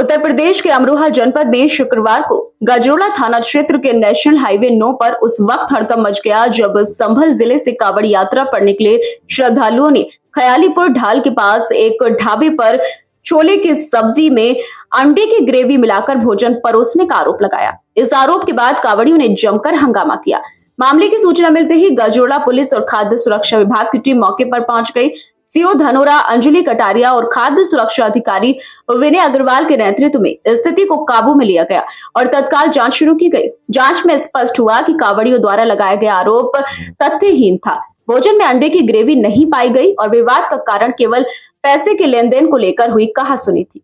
उत्तर प्रदेश के अमरोहा जनपद में शुक्रवार को गजरोला थाना क्षेत्र के नेशनल हाईवे 9 पर उस वक्त हड़कंप मच गया जब संभल जिले से कांवड़ यात्रा पर निकले श्रद्धालुओं ने खयालीपुर ढाल के पास एक ढाबे पर छोले की सब्जी में अंडे की ग्रेवी मिलाकर भोजन परोसने का आरोप लगाया। इस आरोप के बाद कांवड़ियों ने जमकर हंगामा किया। मामले की सूचना मिलते ही गजरोला पुलिस और खाद्य सुरक्षा विभाग की टीम मौके पर पहुंच गई। सीओ धनोरा, अंजलि कटारिया और खाद्य सुरक्षा अधिकारी विनय अग्रवाल के नेतृत्व में स्थिति को काबू में लिया गया और तत्काल जांच शुरू की गई। जांच में स्पष्ट हुआ कि कांवड़ियों द्वारा लगाया गया आरोप तथ्यहीन था। भोजन में अंडे की ग्रेवी नहीं पाई गई और विवाद का कारण केवल पैसे के लेन देन को लेकर हुई कहासुनी थी।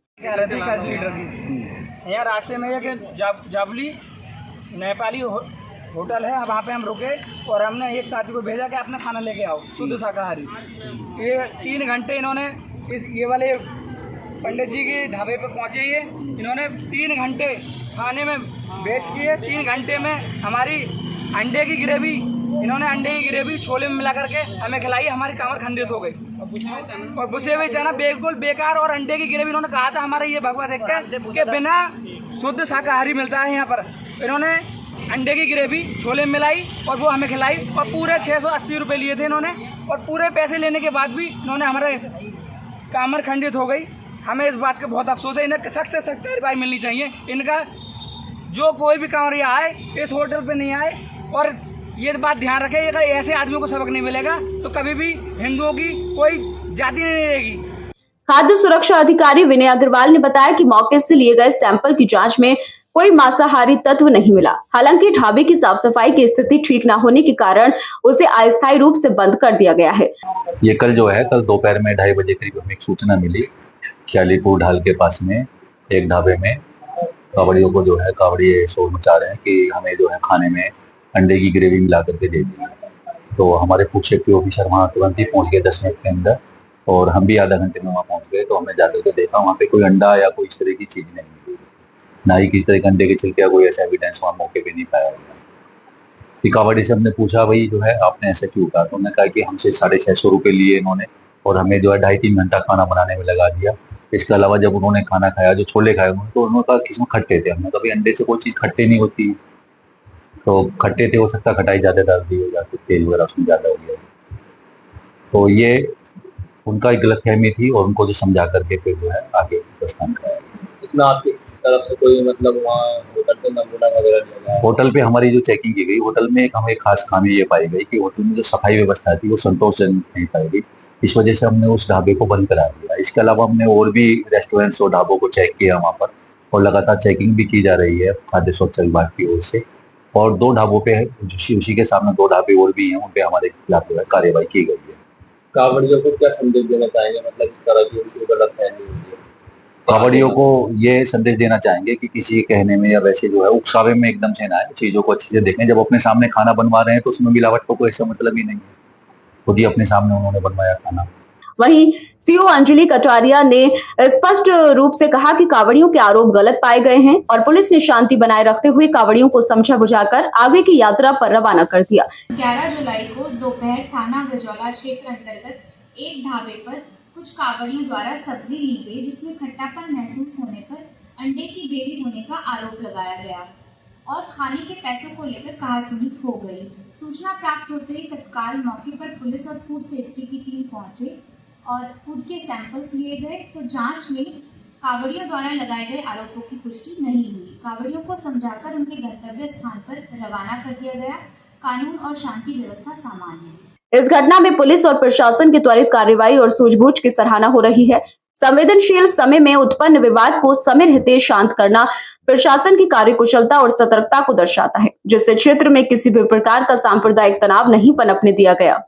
यहाँ रास्ते में एक जाबली नेपाली होटल है, वहाँ पे हम रुके और हमने एक साथी को भेजा कि अपना खाना लेके आओ शुद्ध शाकाहारी। ये 3 घंटे इन्होंने ये वाले पंडित जी के ढाबे पे पहुँचे। ये इन्होंने 3 घंटे खाने में वेस्ट किए। 3 घंटे में हमारी अंडे की ग्रेवी छोले में मिला करके हमें खिलाई। हमारी कमर खंडित हो गई और बुसे हुए चना बिल्कुल बेकार और अंडे की ग्रेवी इन्होंने कहा था हमारा ये भगवा देख के बिना शुद्ध शाकाहारी मिलता है यहाँ पर। इन्होंने अंडे की ग्रेवी छोले में मिलाई और वो हमें खिलाई और पूरे 680 रुपये लिए थे इन्होंने। और पूरे पैसे लेने के बाद भी इन्होंने हमारे कमर खंडित हो गई। हमें इस बात का बहुत अफसोस है। इन्हें सख्त से सख्त कार्रवाई मिलनी चाहिए। इनका जो कोई भी कांवड़िया आए इस होटल पे नहीं आए और ये बात ध्यान रखें, अगर ऐसे आदमियों को सबक नहीं मिलेगा तो कभी भी हिंदुओं की कोई जाति नहीं रहेगी। खाद्य सुरक्षा अधिकारी विनय अग्रवाल ने बताया कि मौके से लिए गए सैंपल की जांच में कोई मांसाहारी तत्व नहीं मिला। हालांकि ढाबे की साफ सफाई की स्थिति ठीक न होने के कारण उसे अस्थायी रूप से बंद कर दिया गया है। ये कल दोपहर में 2:30 बजे करीब हमें एक सूचना मिली। खयालीपुर ढाल के पास में एक ढाबे में कांवड़ियों को कांवड़ी शोर मचा रहे हैं कि हमें खाने में अंडे की ग्रेवी मिला करके दे दी। तो हमारे फूड सेफ्टी ऑफिसर वहाँ तुरंत ही पहुँच गए 10 मिनट के अंदर और हम भी आधा घंटे में वहाँ पहुँच गए। तो हमने जाकर के देखा वहाँ पे कोई अंडा या कोई इस तरह की चीज़ नहीं मिली, ना ही किसी तरह के अंडे के छिलके कोई ऐसा एविडेंस वहाँ मौके पे नहीं पाया गया। कांवड़ी से हमने पूछा भाई आपने ऐसा क्यों कहा? तो उन्होंने कहा कि हमसे 650 रुपये लिए इन्होंने और हमें 2.5-3 घंटा खाना बनाने में लगा दिया। इसके अलावा जब उन्होंने खाना खाया, जो छोले खाए उन्होंने, तो उन्होंने कहा किसमें खट्टे थे। हमने कभी अंडे से कोई चीज़ खट्टे नहीं होती, तो खट्टे थे, हो सकता खटाई ज़्यादा डाल दी हो या फिर तेल वगैरह उसमें ज़्यादा हो गया। तो ये उनका एक गलतफहमी थी और उनको समझा करके फिर आगे प्रस्थान कराया। इसमें आपकी तरफ से कोई वहाँ होटल पे नमूना वगैरह लिया गया? होटल पे हमारी जो चेकिंग की गई, होटल में हमें खास खामी ये पाई गई कि होटल में जो सफाई व्यवस्था थी वो संतोषजनक नहीं पाई गई। इस वजह से हमने उस ढाबे को बंद करा दिया। इसके अलावा हमने और भी रेस्टोरेंट्स और ढाबों को चेक किया वहाँ पर और लगातार चेकिंग भी की जा रही है खाद्य सुरक्षा विभाग की ओर से। और 2 ढाबों पे उसी के सामने 2 ढाबे और भी हैं, उन पे हमारे खिलाफ कार्रवाई की गई है। कांवड़ियों को क्या संदेश देना चाहेंगे, मतलब इस तरह की उनकी गलतफहमी हुई है? कांवड़ियों को ये संदेश देना चाहेंगे कि किसी के कहने में या वैसे उकसावे में एकदम से ना आए, चीजों को अच्छे से देखें। जब अपने सामने खाना बनवा रहे हैं तो उसमें मिलावट को कोई ऐसा मतलब ही नहीं है, खुद ही अपने सामने उन्होंने बनवाया खाना। वहीं सीओ अंजलि कटारिया ने स्पष्ट रूप से कहा कि कांवड़ियों के आरोप गलत पाए गए हैं और पुलिस ने शांति बनाए रखते हुए कांवड़ियों को समझा बुझाकर आगे की यात्रा पर रवाना कर दिया। 11 जुलाई को दोपहर थाना गजरोला क्षेत्र अंतर्गत एक ढाबे पर कुछ कांवड़ियों द्वारा सब्जी ली गई जिसमें खट्टापन महसूस होने पर अंडे की ग्रेवी होने का आरोप लगाया गया और खाने के पैसों को लेकर कहासुनी हो गई। सूचना प्राप्त होते ही तत्काल मौके पर पुलिस और फूड सेफ्टी की टीम पहुंचे और फूड के सैंपल्स लिए गए। तो जांच में कांवड़ियों द्वारा लगाए गए आरोपों की पुष्टि नहीं हुई। कांवड़ियों को समझाकर उनके गंतव्य स्थान पर रवाना कर दिया गया। कानून और शांति व्यवस्था सामान्य है। इस घटना में पुलिस और प्रशासन की त्वरित कार्रवाई और सूझबूझ की सराहना हो रही है। संवेदनशील समय में उत्पन्न विवाद को समय रहते शांत करना प्रशासन की कार्यकुशलता और सतर्कता को दर्शाता है, जिससे क्षेत्र में किसी भी प्रकार का सांप्रदायिक तनाव नहीं पनपने दिया गया।